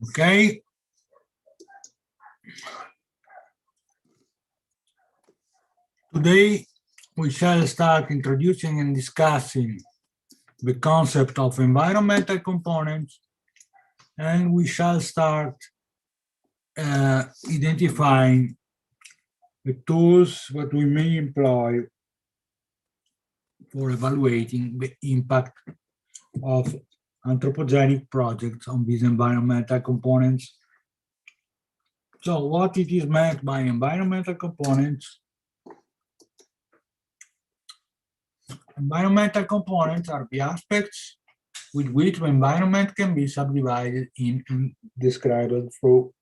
Okay. Today, we shall start introducing and discussing the concept of environmental components, and we shall start identifying the tools that we may employ for evaluating the impact of anthropogenic projects on these environmental components. So what it is meant by environmental components? Environmental components are the aspects with which the environment can be subdivided in and described through.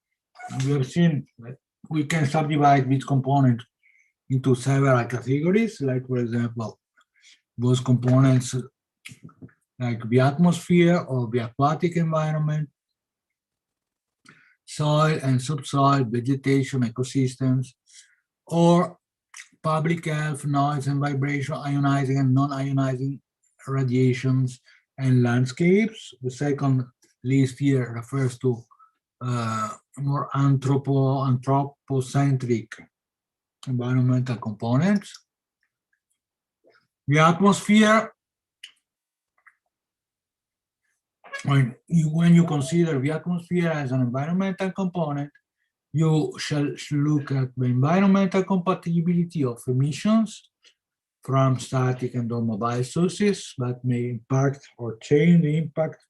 We have seen that we can subdivide these components into several categories, like, for example, those components like the atmosphere or the aquatic environment, soil and subsoil, vegetation, ecosystems, or public health, noise and vibration, ionizing and non-ionizing radiations, and landscapes. The second list here refers to more anthropocentric environmental components. The atmosphere, when you consider the atmosphere as an environmental component, you shall look at the environmental compatibility of emissions from static and or mobile sources that may impact or change the impact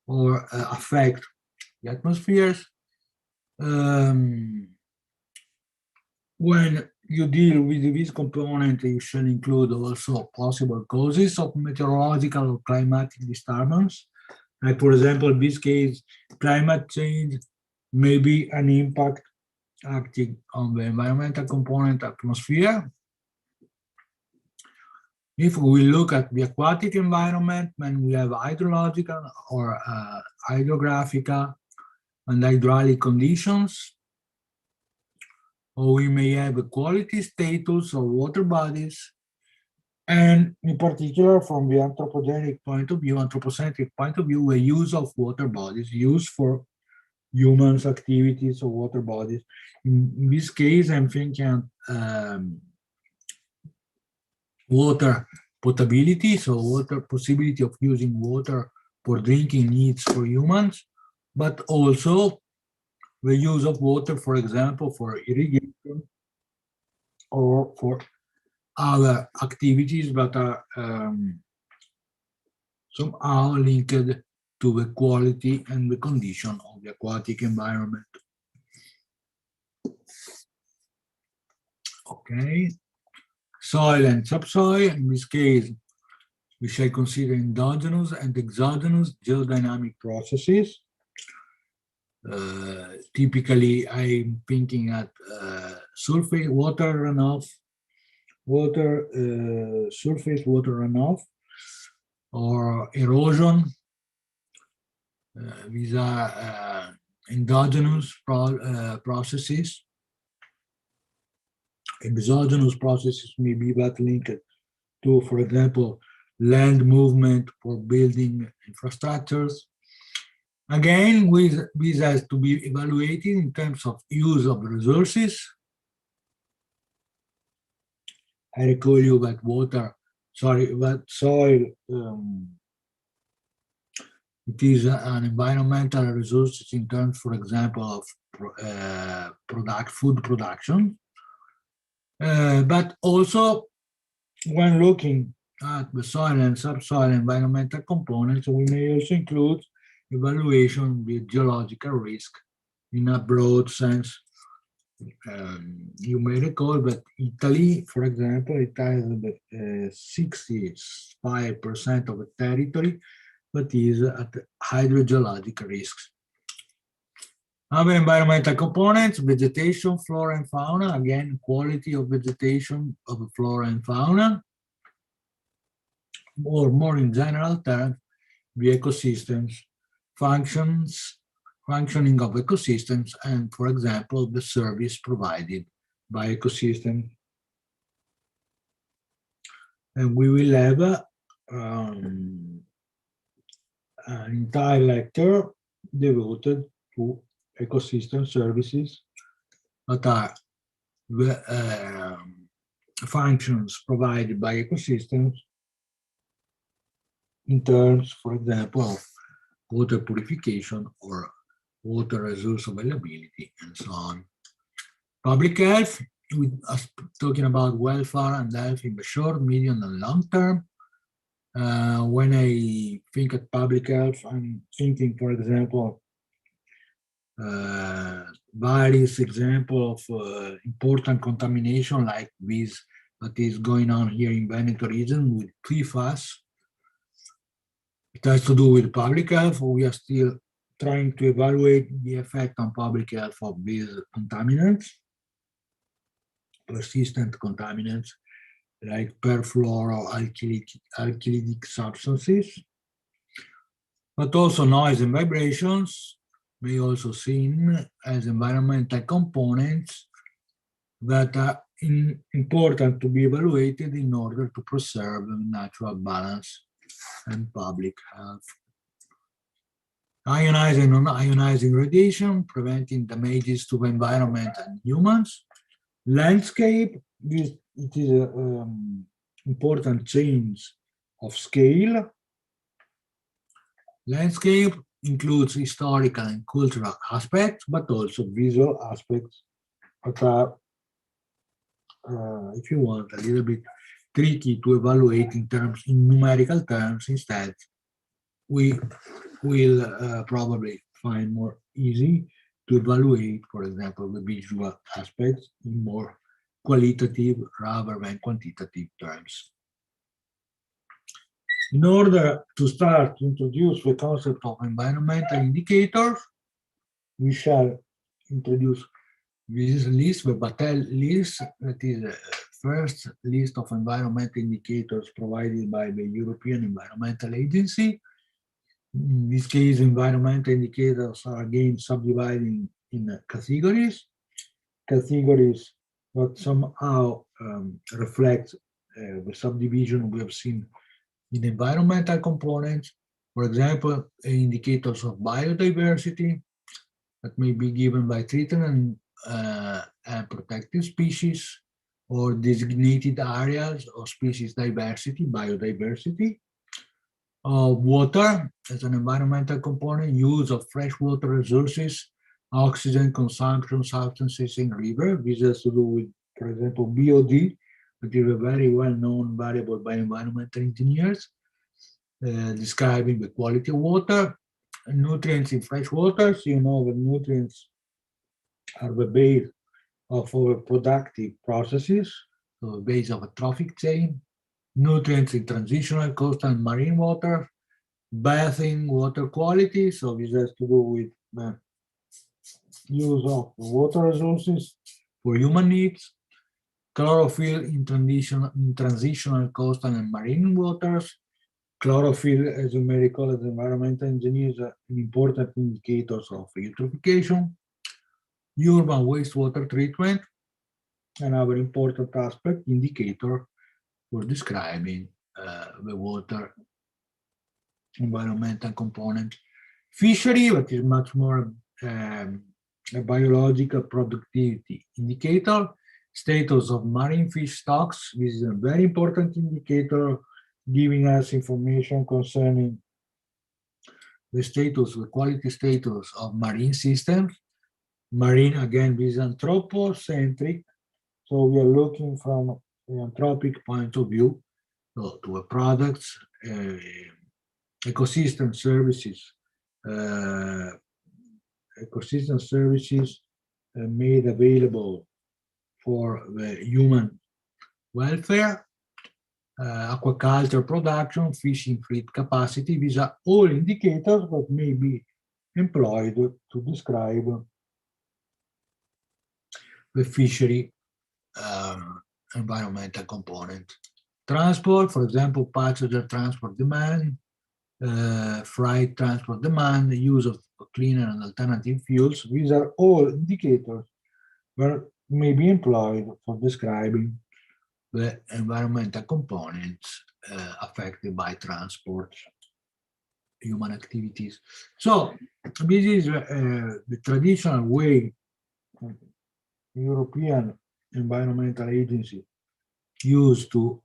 or affect the atmospheres. When you deal with this component, you shall include also possible causes of meteorological or climatic disturbance. Like, for example, in this case, climate change may be an impact acting on the environmental component atmosphere. If we look at the aquatic environment, then we have hydrological or hydrographical and hydraulic conditions, or we may have a quality status of water bodies, and in particular from the anthropocentric point of view, the use of water bodies used for humans' activities of water bodies. In this case, I'm thinking water potability, so water possibility of using water for drinking needs for humans, but also the use of water, for example, for irrigation or for other activities that are somehow linked to the quality and the condition of the aquatic environment. Okay, soil and subsoil. In this case, we shall consider endogenous and exogenous geodynamic processes. Typically, I'm thinking at surface water runoff, surface water runoff, or erosion. These are endogenous processes. Exogenous processes may be that linked to, for example, land movement for building infrastructures. Again, this has to be evaluated in terms of use of resources. I recall you that soil, it is an environmental resource in terms, for example, of food production. But also, when looking at the soil and subsoil environmental components, we may also include evaluation with geological risk in a broad sense. You may recall that Italy, for example, it has 65% of the territory that is at hydrogeologic risks. Other environmental components: vegetation, flora and fauna. Again, quality of vegetation of the flora and fauna, or more in general terms, the ecosystems, functioning of ecosystems, and, for example, the service provided by ecosystems. And we will have an entire lecture devoted to ecosystem services that are the functions provided by ecosystems in terms, for example, of water purification or water resource availability, and so on. Public health, we are talking about welfare and health in the short, medium, and long term. When I think of public health, I'm thinking, for example, various examples of important contamination like this that is going on here in Veneto region with PFAS. It has to do with public health. We are still trying to evaluate the effect on public health of these contaminants, persistent contaminants like perfluoroalkylic substances, but also noise and vibrations may also seen as environmental components that are important to be evaluated in order to preserve natural balance and public health. Ionizing and non-ionizing radiation, preventing damages to the environment and humans. Landscape, it is an important change of scale. Landscape includes historical and cultural aspects, but also visual aspects that are, if you want, a little bit tricky to evaluate in numerical terms. Instead, we will probably find more easy to evaluate, for example, the visual aspects in more qualitative rather than quantitative terms. In order to start to introduce the concept of environmental indicators, we shall introduce this list, the Battelle list, that is the first list of environmental indicators provided by the European Environmental Agency. In this case, environmental indicators are again subdivided in categories that somehow reflect the subdivision we have seen in environmental components. For example, indicators of biodiversity that may be given by threatened and protected species, or designated areas of species diversity, biodiversity. Water as an environmental component, use of freshwater resources, oxygen consumption substances in river. This has to do with, for example, BOD, that is a very well-known variable by environmental engineers, describing the quality of water. Nutrients in fresh water, so you know the nutrients are the base of our productive processes, so the base of a trophic chain. Nutrients in transitional coastal and marine water, bathing water quality, so this has to do with the use of water resources for human needs. Chlorophyll in transitional coastal and marine waters. Chlorophyll, as you may recall, as environmental engineers, are an important indicator of eutrophication. Urban wastewater treatment, another important aspect, indicator for describing the water environmental component. Fishery, that is much more a biological productivity indicator. Status of marine fish stocks, this is a very important indicator, giving us information concerning the status, the quality status of marine systems. Marine, again, this is anthropocentric, so we are looking from the anthropic point of view, so to a products, ecosystem services made available for the human welfare, aquaculture production, fishing fleet capacity. These are all indicators that may be employed to describe the fishery environmental component. Transport, for example, passenger transport demand, freight transport demand, the use of cleaner and alternative fuels. These are all indicators that may be employed for describing the environmental components affected by transport. human activities. So this is the traditional way European Environmental Agency used to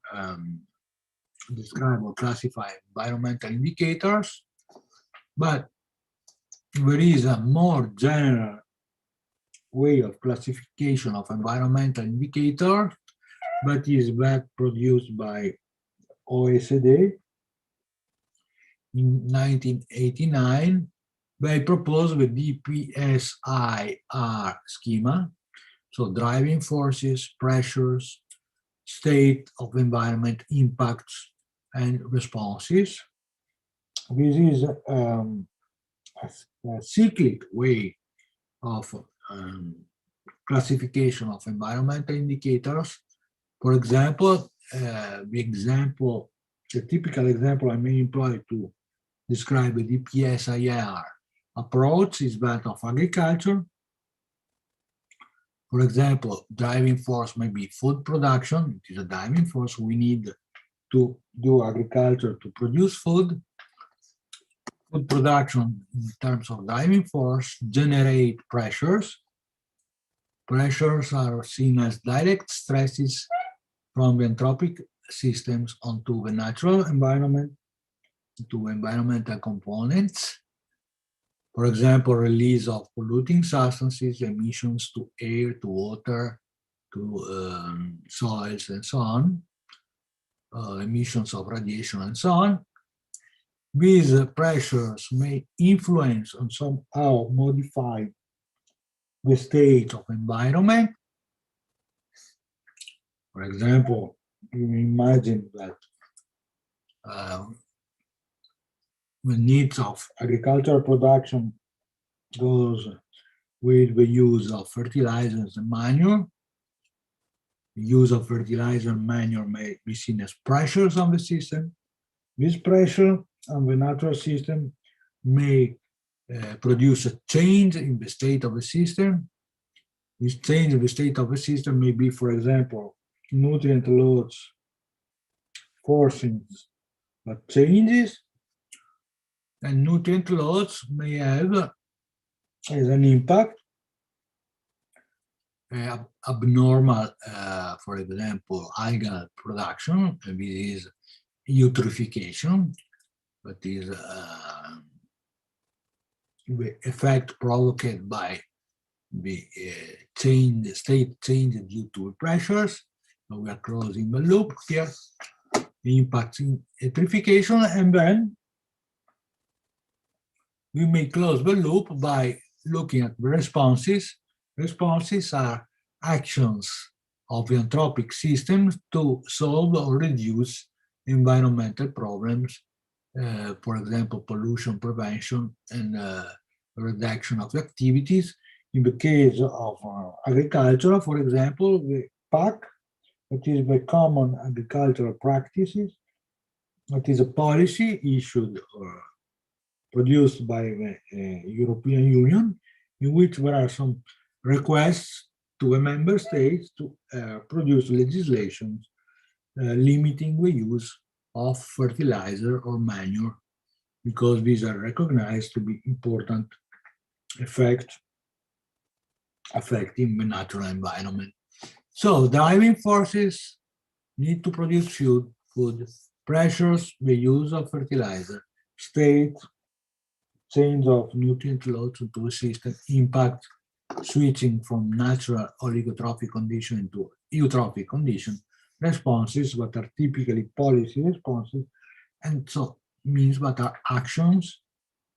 describe or classify environmental indicators, but there is a more general way of classification of environmental indicators that is that produced by OECD in 1989. They proposed the DPSIR schema, so driving forces, pressures, state of environment, impacts, and responses. This is a cyclic way of classification of environmental indicators. For example, the typical example I may employ to describe the DPSIR approach is that of agriculture. For example, driving force may be food production. It is a driving force. We need to do agriculture to produce food. Food production, in terms of driving force, generate pressures. Pressures are seen as direct stresses from the anthropic systems onto the natural environment, to environmental components. For example, release of polluting substances, emissions to air, to water, to soils, and so on, emissions of radiation, and so on. These pressures may influence and somehow modify the state of environment. For example, you imagine that the needs of agricultural production goes with the use of fertilizers and manure. The use of fertilizer and manure may be seen as pressures on the system. This pressure on the natural system may produce a change in the state of the system. This change in the state of the system may be, for example, nutrient loads forcing that changes, and nutrient loads may have as an impact abnormal, for example, algal production. This is eutrophication, that is the effect provoked by the state change due to pressures. So we are closing the loop here. The impacts in eutrophication, and then we may close the loop by looking at the responses. Responses are actions of the anthropic systems to solve or reduce environmental problems, for example, pollution prevention and reduction of activities. In the case of agriculture, for example, the PAC, that is the Common Agricultural Practices, that is a policy issued or produced by the European Union, in which there are some requests to the member states to produce legislation limiting the use of fertilizer or manure, because these are recognized to be important effects affecting the natural environment. So driving forces need to produce food, pressures, the use of fertilizer, state, change of nutrient loads into the system, impact, switching from natural oligotrophic condition into eutrophic condition, responses that are typically policy responses, and so means that are actions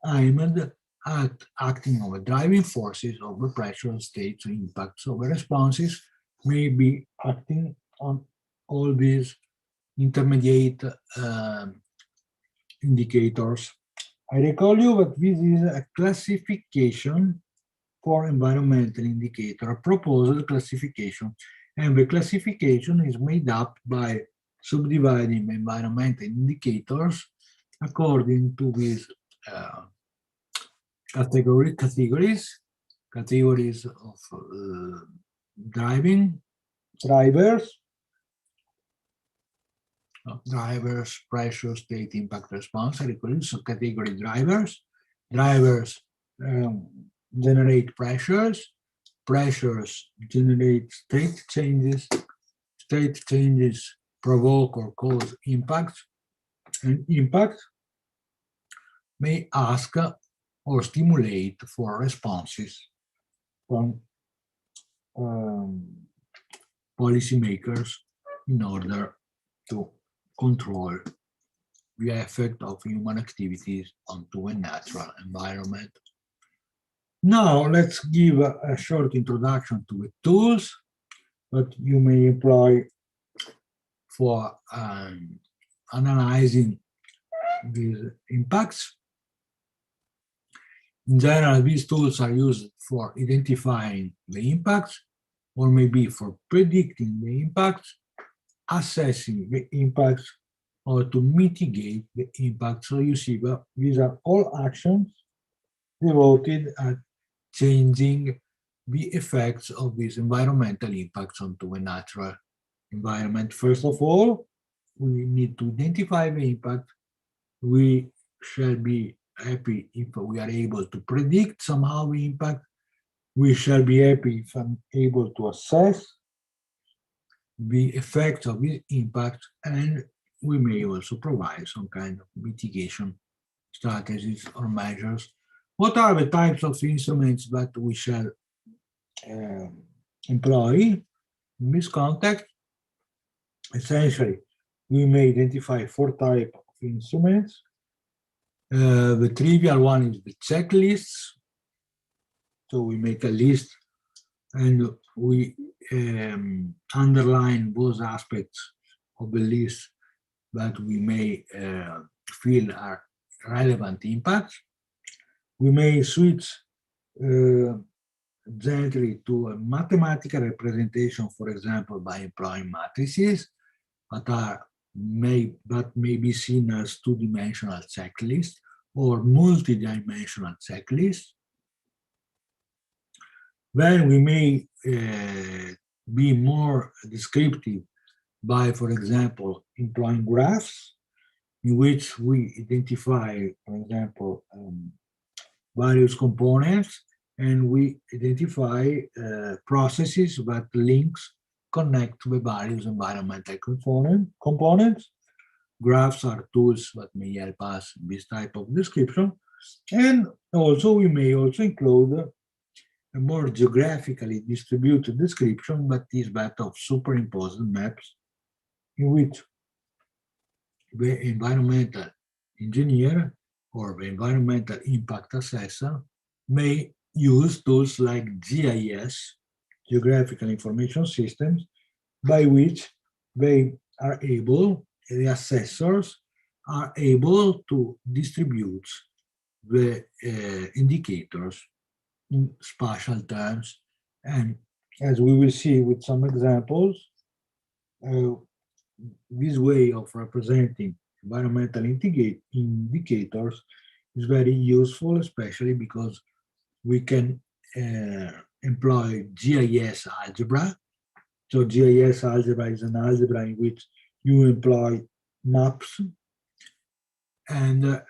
aimed at acting on the driving forces of the pressure, states, impact. So the responses may be acting on all these intermediate indicators. I recall you that this is a classification for environmental indicator, a proposed classification, and the classification is made up by subdividing environmental indicators according to these categories of drivers, Drivers, pressure, state, impact, response are equal to category drivers. Drivers generate pressures. Pressures generate state changes. State changes provoke or cause impacts. And impact may ask or stimulate for responses from policymakers in order to control the effect of human activities onto a natural environment. Now, let's give a short introduction to the tools that you may employ for analyzing these impacts. In general, these tools are used for identifying the impacts, or maybe for predicting the impacts, assessing the impacts, or to mitigate the impact. So you see that these are all actions devoted at changing the effects of these environmental impacts onto a natural environment. First of all, we need to identify the impact. We shall be happy if we are able to predict somehow the impact. We shall be happy if I'm able to assess the effects of this impact, and we may also provide some kind of mitigation strategies or measures. What are the types of instruments that we shall employ in this context? Essentially, we may identify 4 types of instruments. The trivial one is the checklists. So we make a list and we underline those aspects of the list that we may feel are relevant impacts. We may switch gently to a mathematical representation, for example, by employing matrices that may be seen as 2-dimensional checklists or multi-dimensional checklists. Then we may be more descriptive by, for example, employing graphs in which we identify, for example, various components, and we identify processes that connect the various environmental components. Graphs are tools that may help us in this type of description. And also we may also include a more geographically distributed description, that is that of superimposed maps, in which the environmental engineer or the environmental impact assessor may use tools like GIS, Geographical Information Systems, by which they are able, the assessors are able to distribute the indicators in spatial terms. And as we will see with some examples, this way of representing environmental indicators is very useful, especially because we can employ GIS algebra. So GIS algebra is an algebra in which you employ maps and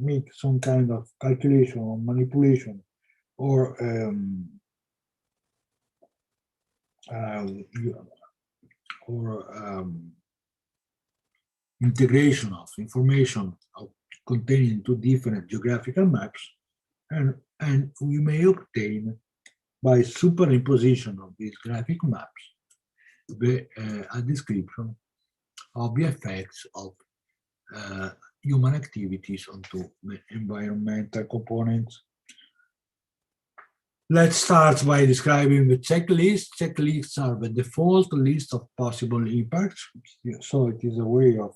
make some kind of calculation or manipulation or integration of information contained into different geographical maps, and we may obtain by superimposition of these graphic maps a description of the effects of human activities onto the environmental components. Let's start by describing the checklist. Checklists are the default list of possible impacts. So it is a way of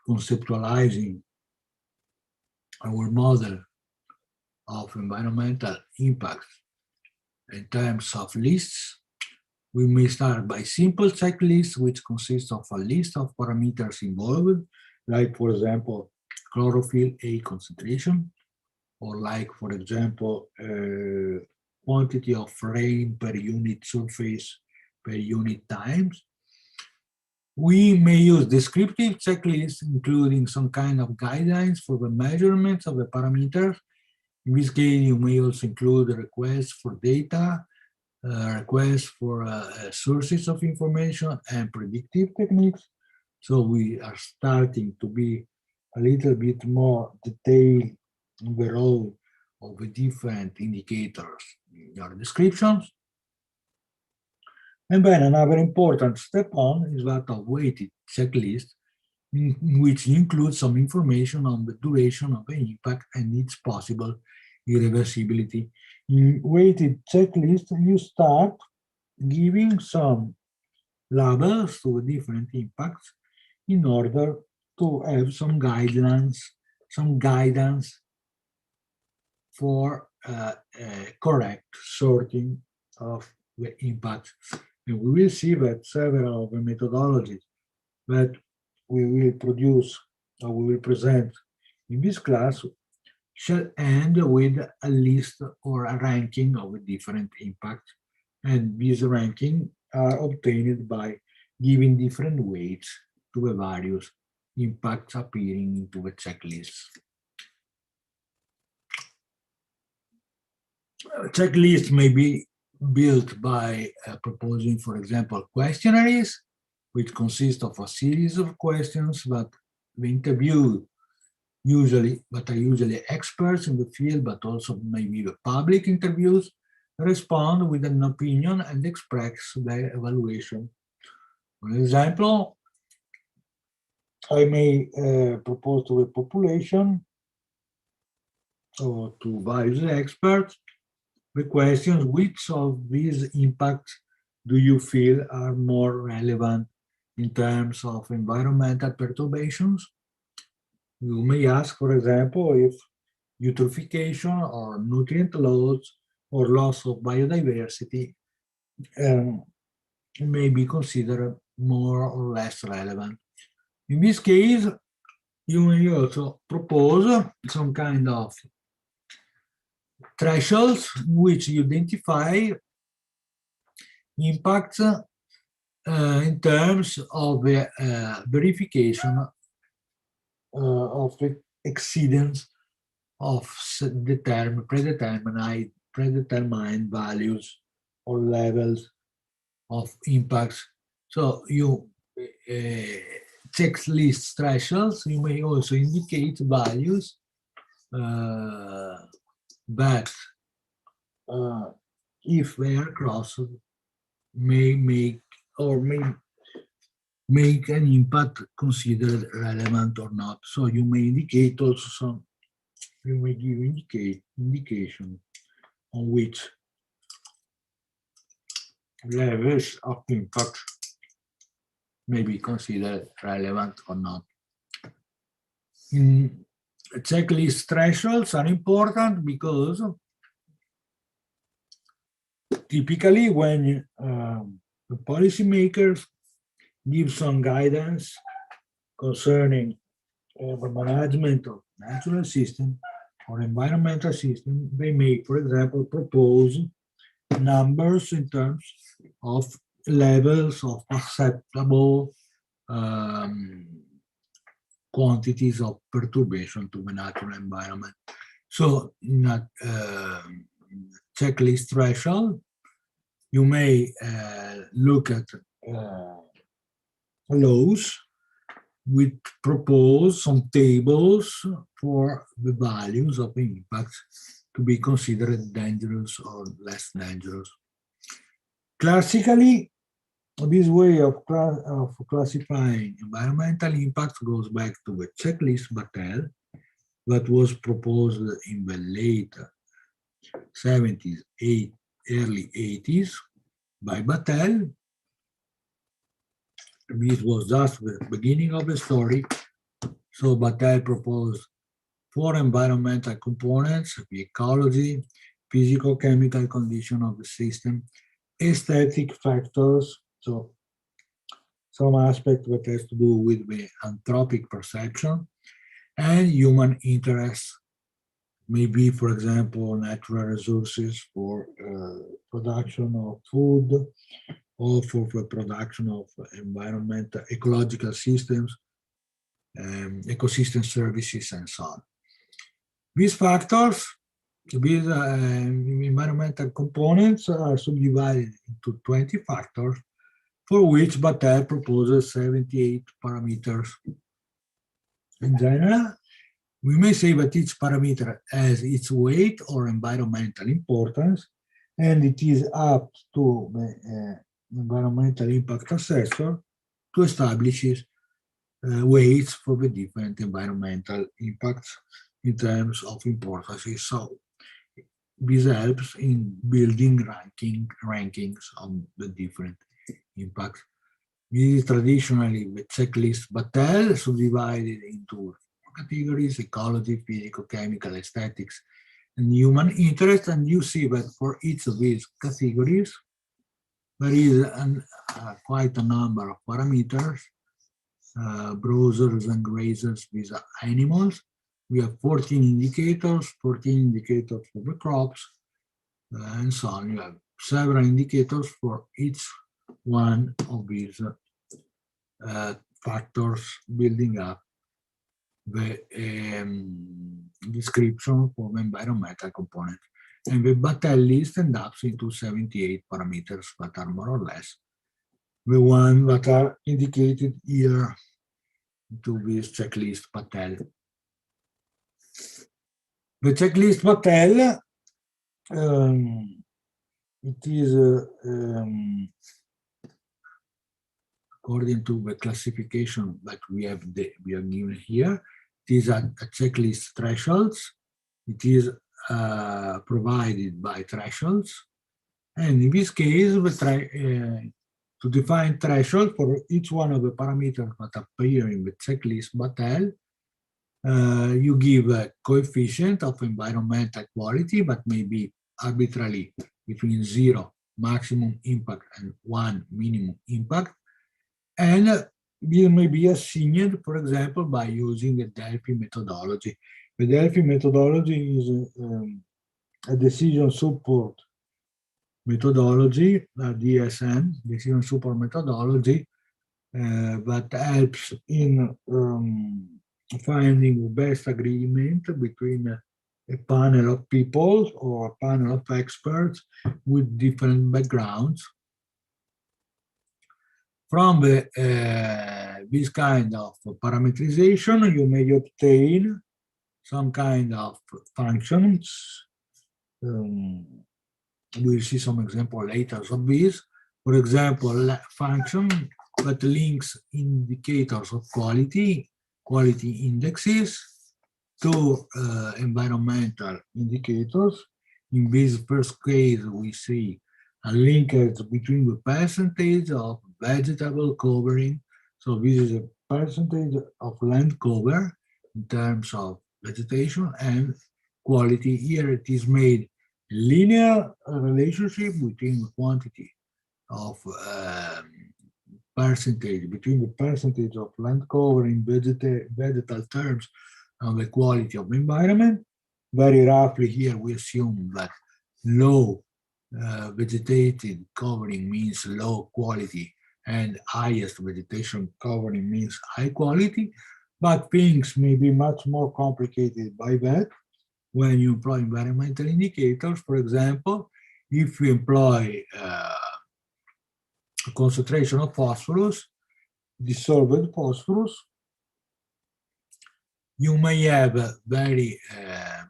conceptualizing our model of environmental impacts in terms of lists. We may start by simple checklists, which consist of a list of parameters involved, like, for example, chlorophyll A concentration, or like, for example, quantity of rain per unit surface per unit times. We may use descriptive checklists, including some kind of guidelines for the measurements of the parameters. In this case, you may also include requests for data, requests for sources of information, and predictive techniques. So we are starting to be a little bit more detailed in the role of the different indicators in your descriptions. And then another important step on is that of weighted checklist, in which includes some information on the duration of the impact and its possible irreversibility. In weighted checklist, you start giving some labels to the different impacts in order to have some guidelines, some guidance for correct sorting of the impacts. And we will see that several of the methodologies that we will produce or we will present in this class shall end with a list or a ranking of the different impacts. And these rankings are obtained by giving different weights to the various impacts appearing into the checklist. Checklists may be built by proposing, for example, questionnaires, which consist of a series of questions that the interviewed are usually experts in the field, but also maybe the public interviews, respond with an opinion and express their evaluation. For example, I may propose to the population or to various experts the questions: which of these impacts do you feel are more relevant in terms of environmental perturbations? You may ask, for example, if eutrophication or nutrient loss or loss of biodiversity may be considered more or less relevant. In this case, you may also propose some kind of thresholds which identify impacts in terms of the verification of the exceedance of predetermined values or levels of impacts. So you checklist thresholds, you may also indicate values that, if they are crossed, may make an impact considered relevant or not. So you may indicate also some, you may give indication on which levels of impact may be considered relevant or not. Checklist thresholds are important because typically when the policymakers give some guidance concerning the management of natural system or environmental system, they may, for example, propose numbers in terms of levels of acceptable quantities of perturbation to the natural environment. So in a checklist threshold, you may look at laws which propose some tables for the values of impacts to be considered dangerous or less dangerous. Classically, this way of classifying environmental impacts goes back to the checklist Battelle that was proposed in the late 70s, early 80s by Battelle. This was just the beginning of the story. So Battelle proposed 4 environmental components: the ecology, physical-chemical condition of the system, aesthetic factors, so some aspect that has to do with the anthropic perception, and human interests, maybe, for example, natural resources for production of food, or for the production of environmental ecological systems, ecosystem services, and so on. These factors, these environmental components are subdivided into 20 factors, for which Vattel proposes 78 parameters. In general, we may say that each parameter has its weight or environmental importance, and it is up to the environmental impact assessor to establish weights for the different environmental impacts in terms of importance. So this helps in building rankings on the different impacts. This is traditionally the checklist Vattel, subdivided into categories: ecology, physical, chemical, aesthetics, and human interest. And you see that for each of these categories, there is quite a number of parameters, browsers and grazers with animals. We have 14 indicators for the crops, and so on. You have several indicators for each one of these factors, building up the description for the environmental component. And the Vattel list ends up into 78 parameters that are more or less the ones that are indicated here to this checklist Vattel. The checklist Vattel, it is according to the classification that we have given here. It is a checklist thresholds. It is provided by thresholds, and in this case, to define threshold for each one of the parameters that appear in the checklist Vattel, you give a coefficient of environmental quality that may be arbitrarily between 0 maximum impact and 1 minimum impact, and this may be assigned, for example, by using the Delphi methodology. The Delphi methodology is a decision support methodology, DSM, decision support methodology, that helps in finding the best agreement between a panel of people or a panel of experts with different backgrounds. From this kind of parameterization, you may obtain some kind of functions. We'll see some example later of this. For example, function that links indicators of quality indexes to environmental indicators. In this first case, we see a linkage between the percentage of vegetable covering. So this is a percentage of land cover in terms of vegetation and quality. Here it is made a linear relationship between the quantity of percentage, between the percentage of land cover in vegetal terms and the quality of the environment. Very roughly here we assume that low vegetated covering means low quality and highest vegetation covering means high quality, but things may be much more complicated by that when you employ environmental indicators. For example, if you employ a concentration of phosphorus, dissolved phosphorus, you may have very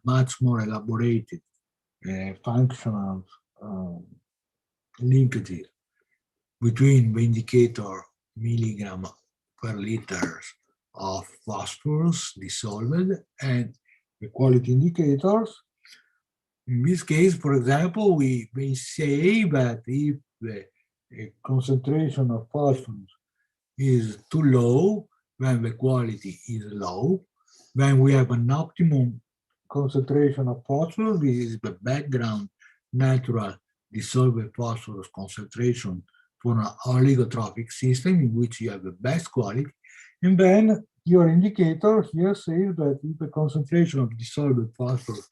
much more elaborated functional linkages between the indicator milligram per liter of phosphorus dissolved and the quality indicators. In this case, for example, we may say that if the concentration of phosphorus is too low, then the quality is low. Then we have an optimum concentration of phosphorus. This is the background natural dissolved phosphorus concentration for an oligotrophic system in which you have the best quality. And then your indicator here says that if the concentration of dissolved phosphorus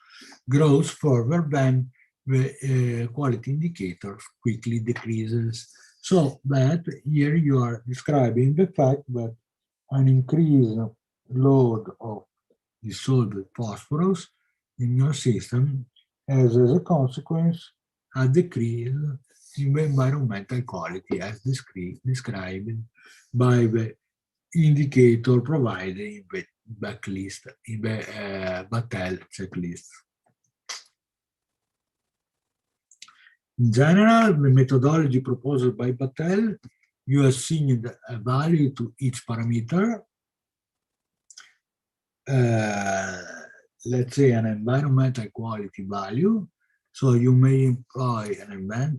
grows further, then the quality indicator quickly decreases. So that here you are describing the fact that an increased load of dissolved phosphorus in your system has as a consequence a decrease in the environmental quality as described by the indicator provided in the backlist, in the Battelle checklist. In general, the methodology proposed by Battelle, you assign a value to each parameter, let's say an environmental quality value. So you may employ an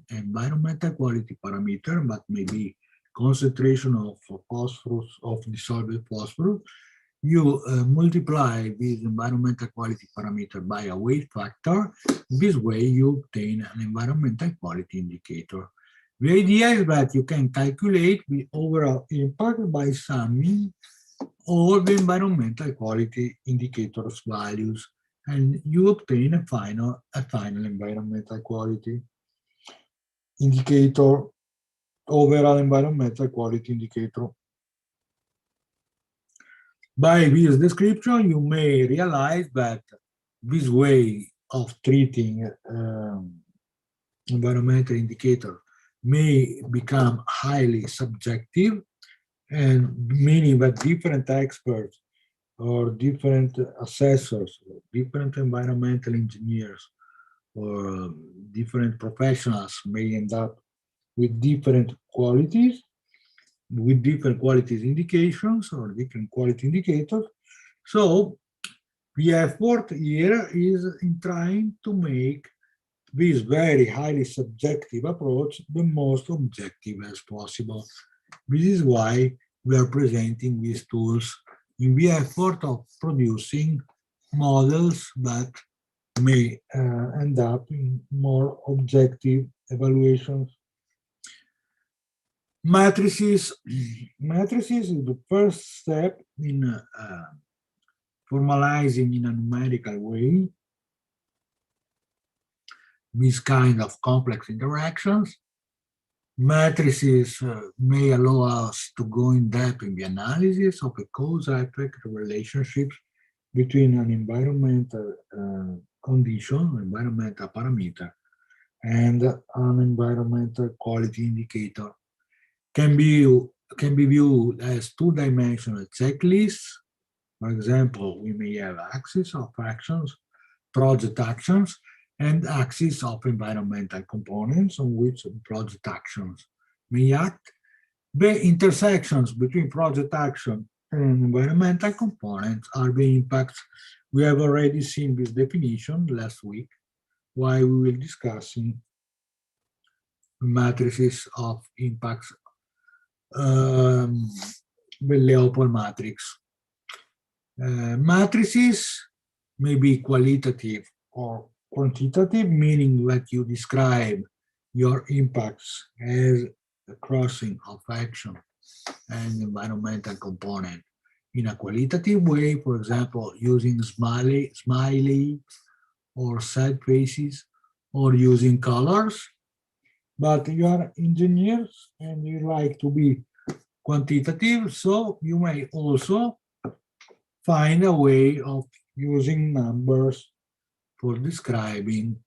environmental quality parameter, but maybe concentration of phosphorus, of dissolved phosphorus. You multiply this environmental quality parameter by a weight factor. This way you obtain an environmental quality indicator. The idea is that you can calculate the overall impact by summing all the environmental quality indicators values, and you obtain a final environmental quality indicator, overall environmental quality indicator. By this description, you may realize that this way of treating environmental indicator may become highly subjective, and meaning that different experts or different assessors, different environmental engineers, or different professionals may end up with different qualities, with different qualities indications or different quality indicators. So the effort here is in trying to make this very highly subjective approach the most objective as possible. This is why we are presenting these tools in the effort of producing models that may end up in more objective evaluations. Matrices. Matrices is the first step in formalizing in a numerical way these kind of complex interactions. Matrices may allow us to go in depth in the analysis of a cause-effect relationships between an environmental condition, environmental parameter, and an environmental quality indicator. Can be viewed as two-dimensional checklists. For example, we may have axis of actions, project actions, and axis of environmental components on which project actions may act. The intersections between project action and environmental components are the impacts. We have already seen this definition last week, while we will discussing matrices of impacts, the Leopold matrix. Matrices may be qualitative or quantitative, meaning that you describe your impacts as the crossing of action and environmental component in a qualitative way, for example, using smiley or sad faces or using colors. But you are engineers and you like to be quantitative, so you may also find a way of using numbers for describing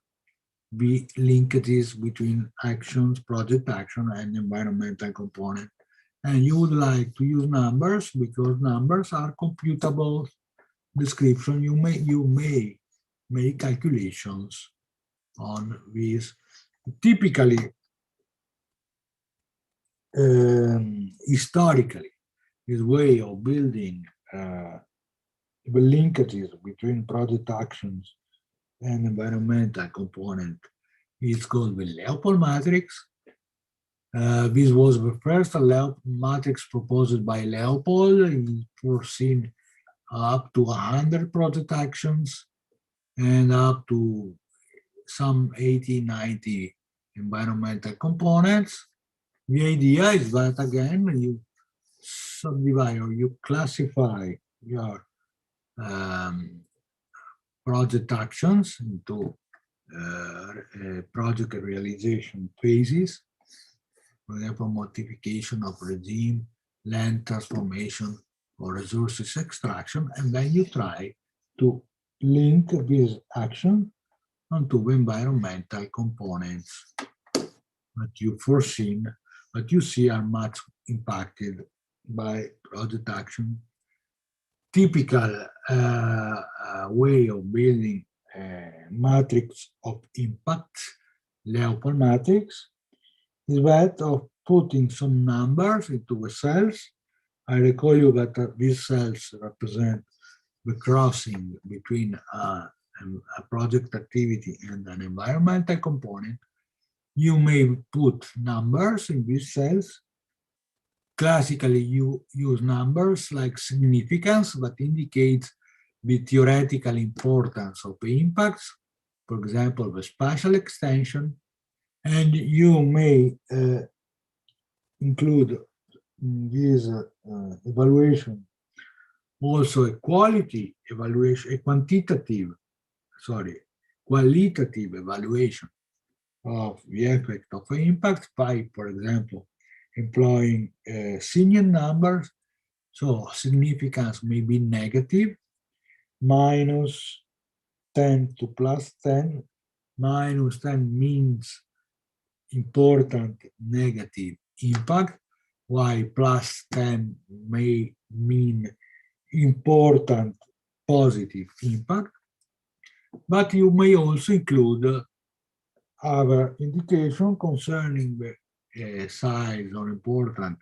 the linkages between actions, project action, and environmental component. And you would like to use numbers because numbers are computable description. You may make calculations on these. Typically, historically, this way of building the linkages between project actions and environmental component is called the Leopold matrix. This was the first matrix proposed by Leopold. He foreseen up to 100 project actions and up to some 80, 90 environmental components. The idea is that, again, you subdivide or you classify your project actions into project realization phases. for example, modification of regime, land transformation, or resources extraction, and then you try to link this action onto environmental components that you foreseen, that you see are much impacted by project action. Typical way of building a matrix of impact, Leopold matrix, is that of putting some numbers into the cells. I recall you that these cells represent the crossing between a project activity and an environmental component. You may put numbers in these cells. Classically, you use numbers like significance that indicates the theoretical importance of the impacts, for example, the spatial extension, and you may include in this evaluation also a quality evaluation, a qualitative evaluation of the effect of the impact by, for example, employing Signon numbers. So significance may be negative, minus 10 to plus 10. Minus 10 means important negative impact, while plus 10 may mean important positive impact. But you may also include other indication concerning the size or importance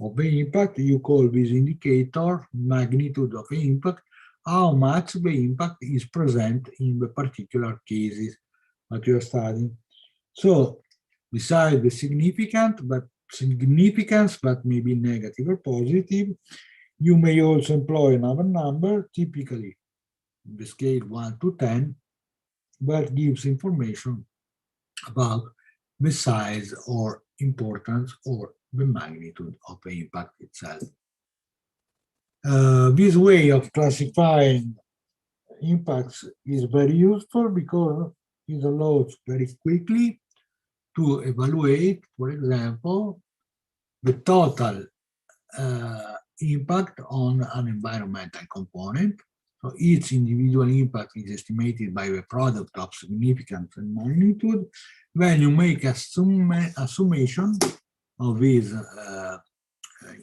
of the impact. You call this indicator magnitude of the impact, how much the impact is present in the particular cases that you are studying. So besides the significance, but maybe negative or positive, you may also employ another number, typically the scale 1 to 10, that gives information about the size or importance or the magnitude of the impact itself. This way of classifying impacts is very useful because it allows very quickly to evaluate, for example, the total impact on an environmental component. So each individual impact is estimated by the product of significance and magnitude. Then you make a summation of this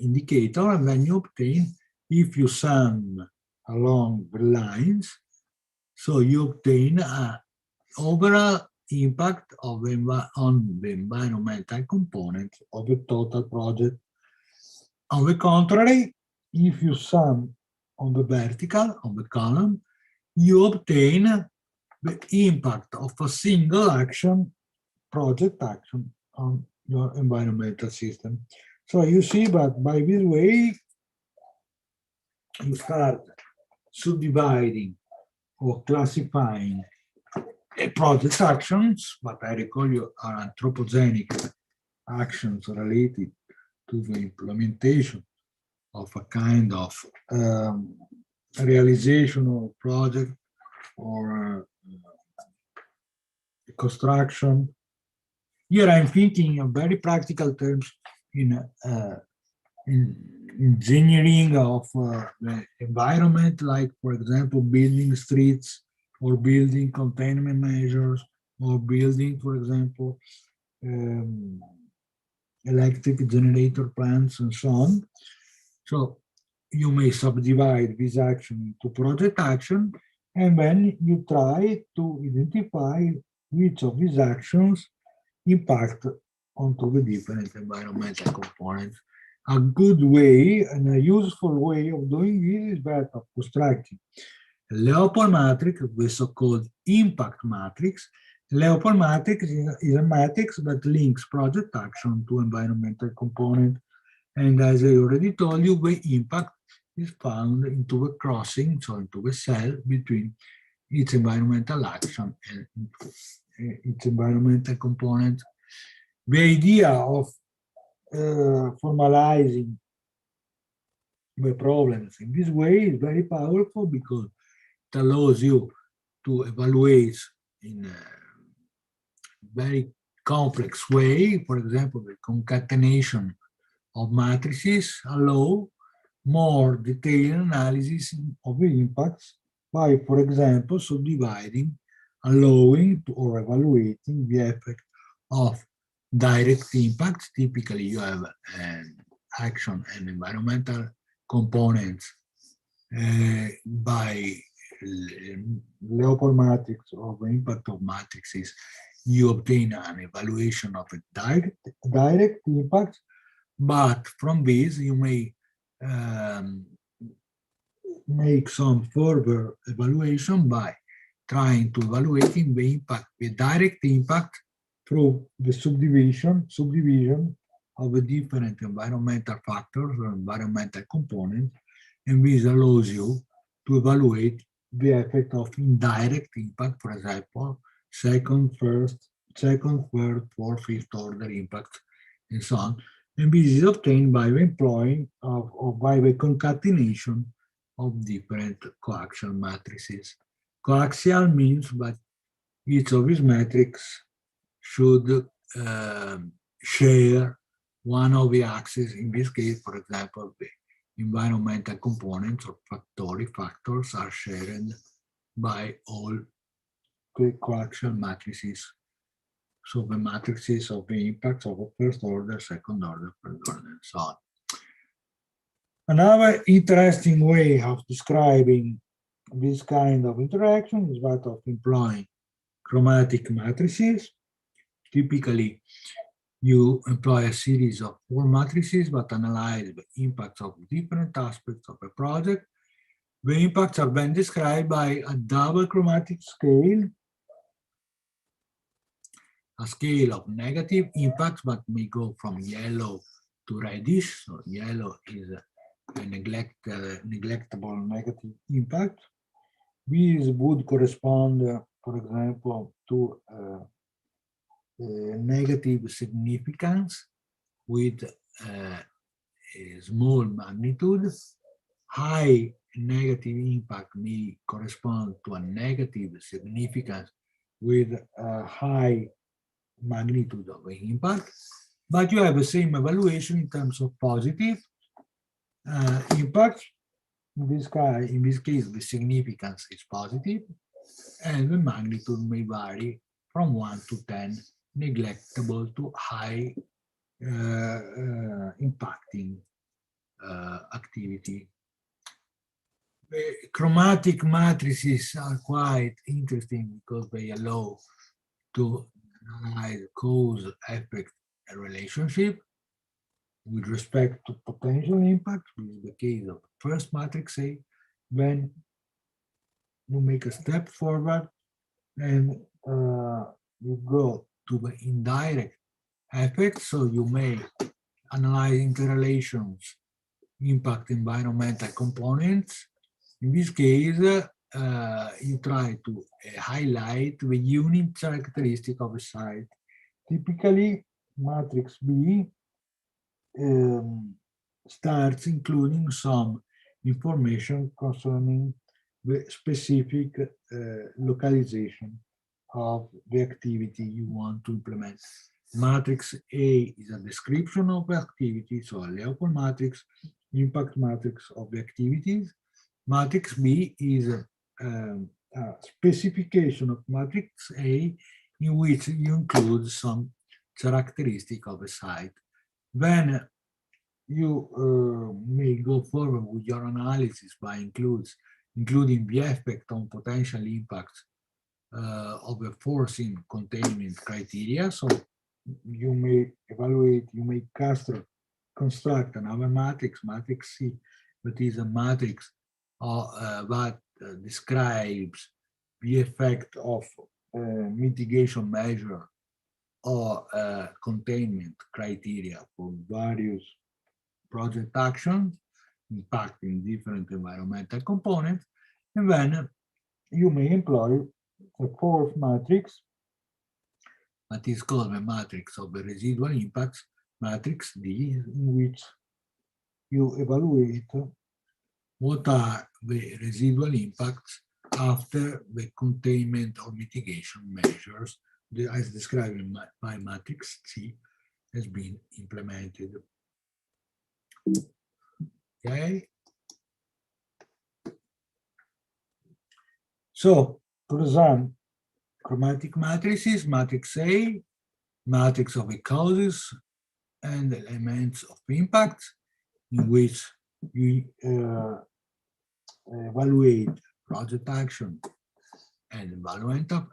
indicator, and then you obtain, if you sum along the lines, so you obtain an overall impact of on the environmental component of the total project. On the contrary, if you sum on the vertical, on the column, you obtain the impact of a single action, project action, on your environmental system. So you see that by this way, you start subdividing or classifying project actions, but I recall you are anthropogenic actions related to the implementation of a kind of realization of a project or construction. Here I'm thinking of very practical terms in engineering of the environment, like, for example, building streets or building containment measures or building, for example, electric generator plants and so on. So you may subdivide this action into project action, and then you try to identify which of these actions impact onto the different environmental components. A good way and a useful way of doing this is that of constructing a Leopold matrix, the so-called impact matrix. Leopold matrix is a matrix that links project action to environmental component. And as I already told you, the impact is found into the crossing, so into the cell between its environmental action and its environmental component. The idea of formalizing the problems in this way is very powerful because it allows you to evaluate in a very complex way. For example, the concatenation of matrices allow more detailed analysis of the impacts by, for example, subdividing, allowing or evaluating the effect of direct impacts. Typically, you have action and environmental components by Leopold matrix of the impact of matrices. You obtain an evaluation of a direct impact, but from this you may make some further evaluation by trying to evaluating the impact, the direct impact through the subdivision of the different environmental factors or environmental components, and this allows you to evaluate the effect of indirect impact, for example, second, third, fourth, fifth order impact, and so on. And this is obtained by the employing of by the concatenation of different coaxial matrices. Coaxial means that each of these matrices should share one of the axes. In this case, for example, the environmental components or factors are shared by all the coaxial matrices. So the matrices of the impacts of the first order, second order, third order, and so on. Another interesting way of describing this kind of interaction is that of employing chromatic matrices. Typically, you employ a series of 4 matrices that analyze the impacts of different aspects of a project. The impacts are then described by a double chromatic scale, a scale of negative impacts that may go from yellow to reddish. So yellow is a neglectable negative impact. These would correspond, for example, to negative significance with a small magnitude. High negative impact may correspond to a negative significance with a high magnitude of the impact, but you have the same evaluation in terms of positive impact. In this case, the significance is positive, and the magnitude may vary from 1 to 10, neglectable to high impacting activity. The chromatic matrices are quite interesting because they allow to analyze cause-effect relationship with respect to potential impact. This is the case of the first matrix A. Then you make a step forward and you go to the indirect effect. So you may analyze interrelations, impact environmental components. In this case, you try to highlight the unique characteristic of a site. Typically, matrix B starts including some information concerning the specific localization of the activity you want to implement. Matrix A is a description of the activity, so a Leopold matrix, impact matrix of the activities. Matrix B is a specification of matrix A in which you include some characteristic of a site. Then you may go forward with your analysis by including the effect on potential impacts of a forcing containment criteria. So you may evaluate, you may construct another matrix, matrix C, that is a matrix that describes the effect of mitigation measure or containment criteria for various project actions impacting different environmental components. And then you may employ a fourth matrix that is called the matrix of the residual impacts, matrix D, in which you evaluate what are the residual impacts after the containment or mitigation measures as described by matrix C, has been implemented. Okay. So to resume, chromatic matrices, matrix A, matrix of causes and elements of impact, in which you evaluate project action and environmental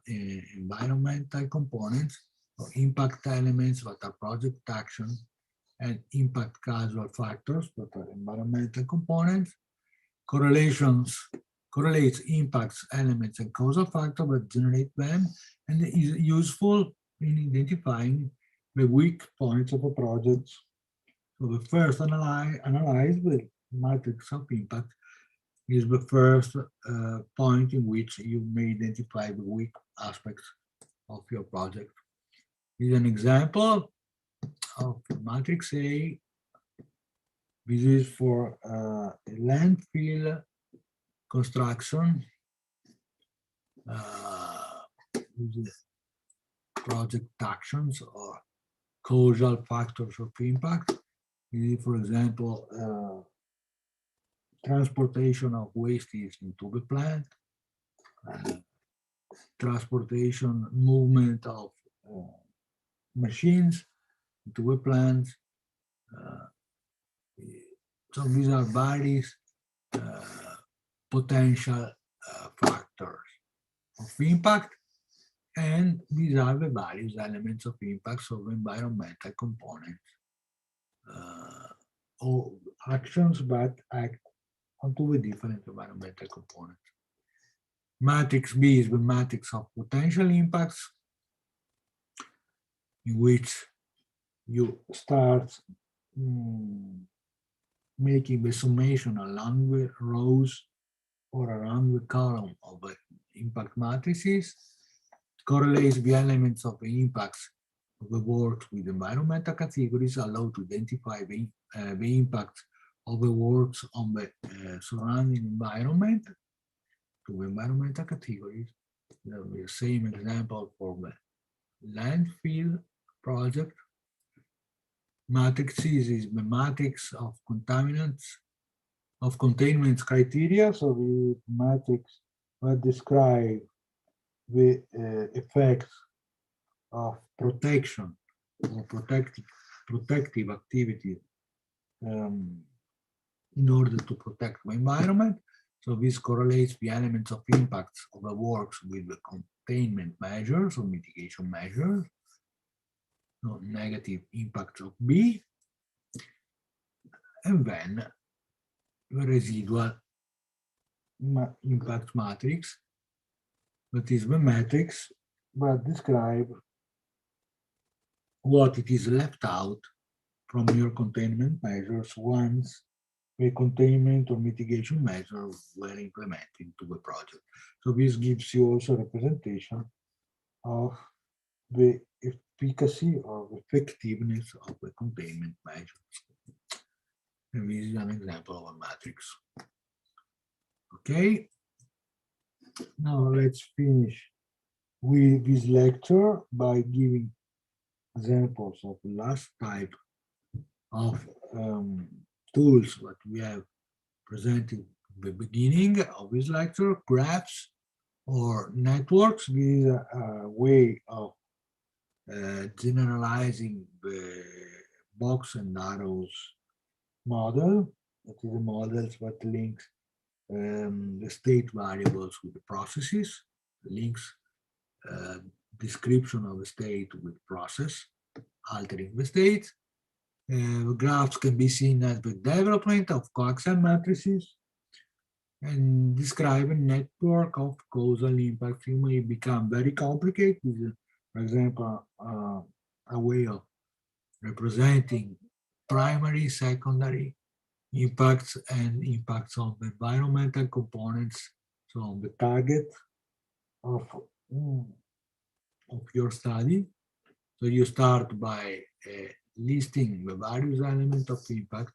components or impact elements that are project action and impact causal factors that are environmental components, correlates impacts, elements, and causal factors that generate them, and is useful in identifying the weak points of a project. So the first analyze the matrix of impact is the first point in which you may identify the weak aspects of your project. Here's an example of matrix A. This is for a landfill construction. Project actions or causal factors of impact. For example, transportation of wastes into the plant, transportation, movement of machines into the plant. So these are various potential factors of impact, and these are the various elements of impacts of environmental components or actions that act onto the different environmental components. Matrix B is the matrix of potential impacts, in which you start making the summation along the rows or around the column of the impact matrices, correlates the elements of the impacts of the works with environmental categories, allow to identify the impact of the works on the surrounding environment to the environmental categories. The same example for the landfill project. Matrix C is the matrix of contaminants, of containment criteria. So the matrix will describe the effects of protection or protective activity in order to protect the environment. So this correlates the elements of impacts of the works with the containment measures or mitigation measures. So negative impacts of B, and then the residual impact matrix, that is the matrix that describes what it is left out from your containment measures once the containment or mitigation measures were implemented into the project. So this gives you also representation of the efficacy or effectiveness of the containment measures. And this is an example of a matrix. Okay. Now let's finish with this lecture by giving examples of the last type of tools that we have presented at the beginning of this lecture, graphs or networks. This is a way of generalizing the box and arrows model. That is a model that links the state variables with the processes, links description of the state with process, altering the state. Graphs can be seen as the development of coaxial matrices and describe a network of causal impacts. It may become very complicated. For example, a way of representing primary, secondary impacts and impacts on the environmental components, so on the target of your study. So you start by listing the various elements of impact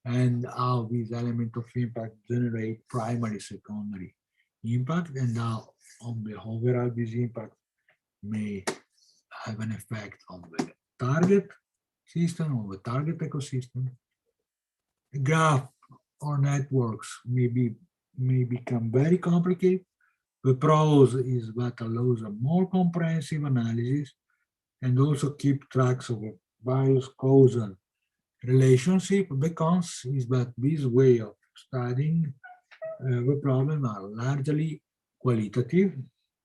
and how these elements of impact generate primary, secondary impact, and how on the overall these impacts may have an effect on the target system, on the target ecosystem. A graph or networks may become very complicated. The pros is that allows a more comprehensive analysis and also keep tracks of various causal relationship. The cons is that this way of studying the problem are largely qualitative,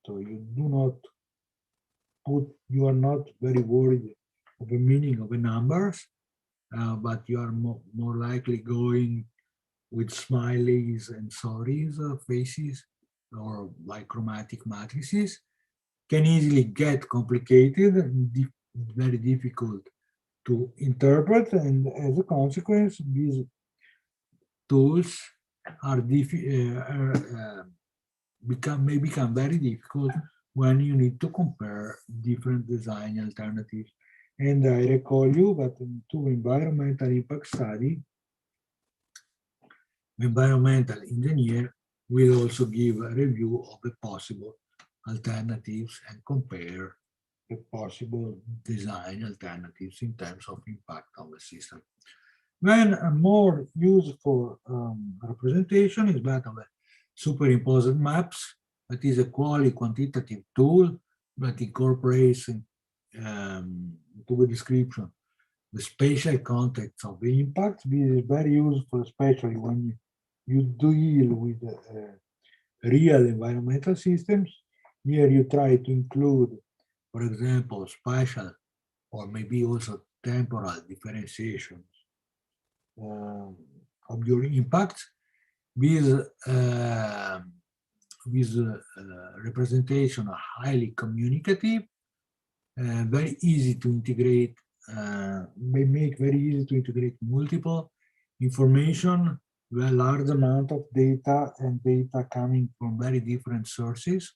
so you are not very worried of the meaning of the numbers, but you are more likely going with smileys and sorries faces or like chromatic matrices. Can easily get complicated and very difficult to interpret, and as a consequence, these tools are may become very difficult when you need to compare different design alternatives. And I recall you that to environmental impact study, the environmental engineer will also give a review of the possible alternatives and compare the possible design alternatives in terms of impact on the system. Then a more useful representation is that of a superimposed maps. That is a quantitative tool that incorporates into the description the spatial context of the impact. This is very useful, especially when you deal with real environmental systems. Here you try to include, for example, spatial or maybe also temporal differentiations of your impact. These representation are highly communicative, very easy to integrate. They make very easy to integrate multiple information, a large amount of data, and data coming from very different sources.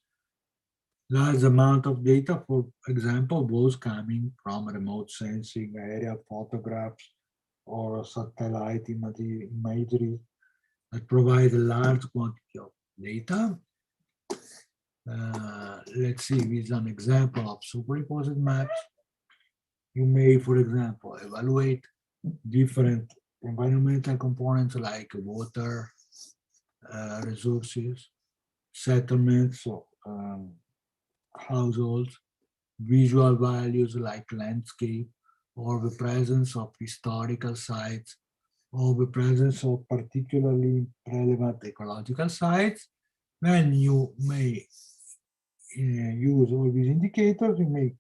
Large amount of data, for example, those coming from remote sensing, aerial photographs, or satellite imagery that provide a large quantity of data. Let's see, this is an example of superimposed maps. You may, for example, evaluate different environmental components like water, resources, settlements, so, households, visual values like landscape, or the presence of historical sites, or the presence of particularly relevant ecological sites. Then you may use all these indicators. You may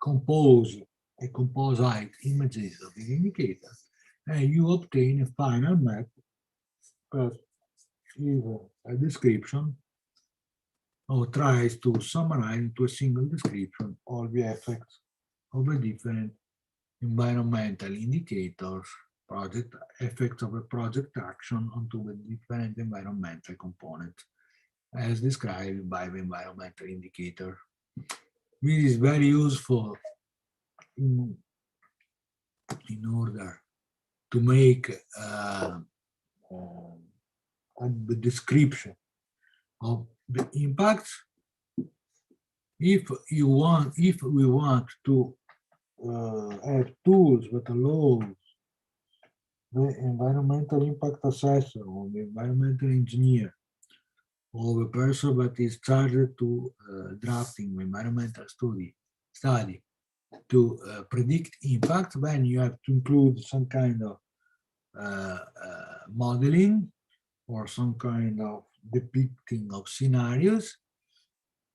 compose a composite images of these indicators, and you obtain a final map that is a description or tries to summarize into a single description all the effects of the different environmental indicators, project effects of a project action onto the different environmental components as described by the environmental indicator. This is very useful in order to make the description of the impacts. If we want to have tools that allow the environmental impact assessor or the environmental engineer or the person that is charged to drafting the environmental study to predict impact, then you have to include some kind of modeling or some kind of depicting of scenarios.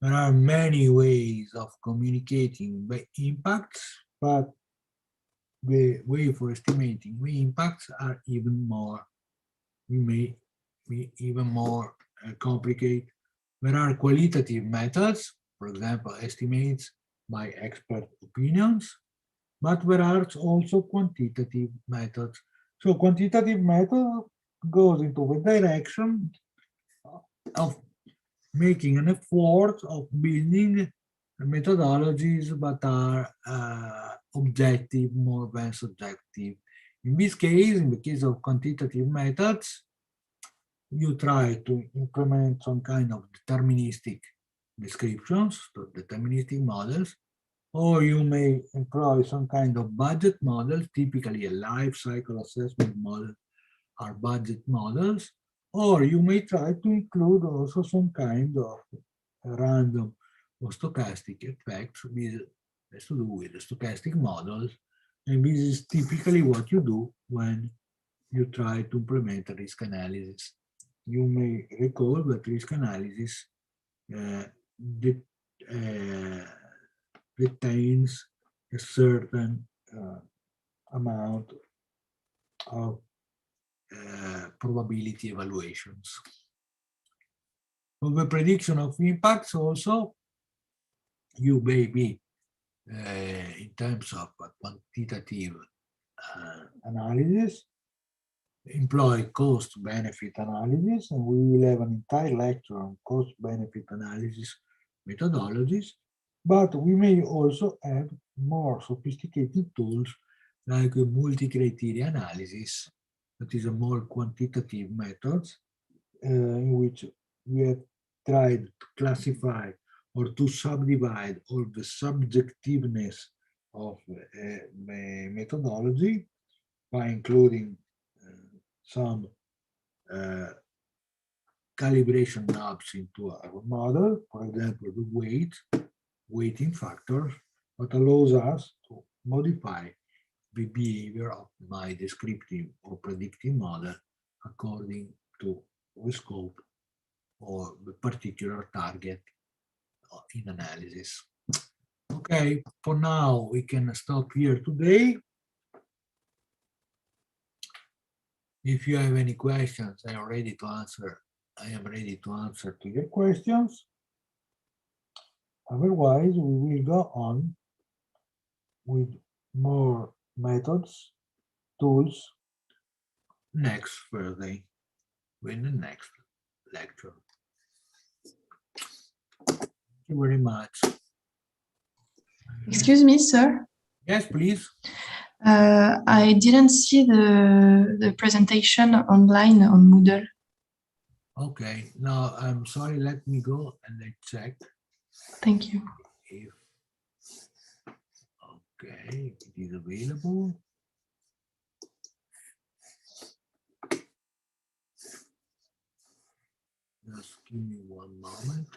There are many ways of communicating the impacts, but the way for estimating the impacts are even more, we may be even more complicated. There are qualitative methods, for example, estimates by expert opinions, but there are also quantitative methods. So quantitative method goes into the direction of making an effort of building methodologies that are objective more than subjective. In this case, in the case of quantitative methods, you try to implement some kind of deterministic descriptions, so deterministic models, or you may employ some kind of budget models, typically a life cycle assessment model are budget models, or you may try to include also some kind of random or stochastic effects. This has to do with the stochastic models, and this is typically what you do when you try to implement a risk analysis. You may recall that risk analysis uh, retains a certain amount of probability evaluations. For the prediction of impacts also, you may be, in terms of quantitative analysis, employ cost-benefit analysis, and we will have an entire lecture on cost-benefit analysis methodologies, but we may also have more sophisticated tools like a multi-criteria analysis, that is a more quantitative method in which we have tried to classify or to subdivide all the subjectiveness of the methodology by including some calibration knobs into our model, for example, the weighting factors, that allows us to modify the behavior of my descriptive or predictive model according to the scope or the particular target in analysis. Okay, for now we can stop here today. If you have any questions, I am ready to answer to your questions. Otherwise, we will go on with more methods, tools next Thursday in the next lecture. Thank you very much. Excuse me, sir. Yes, please. I didn't see the presentation online on Moodle. Okay, now I'm sorry, let me go and I check. Thank you. If, okay, it is available. Just give me one moment.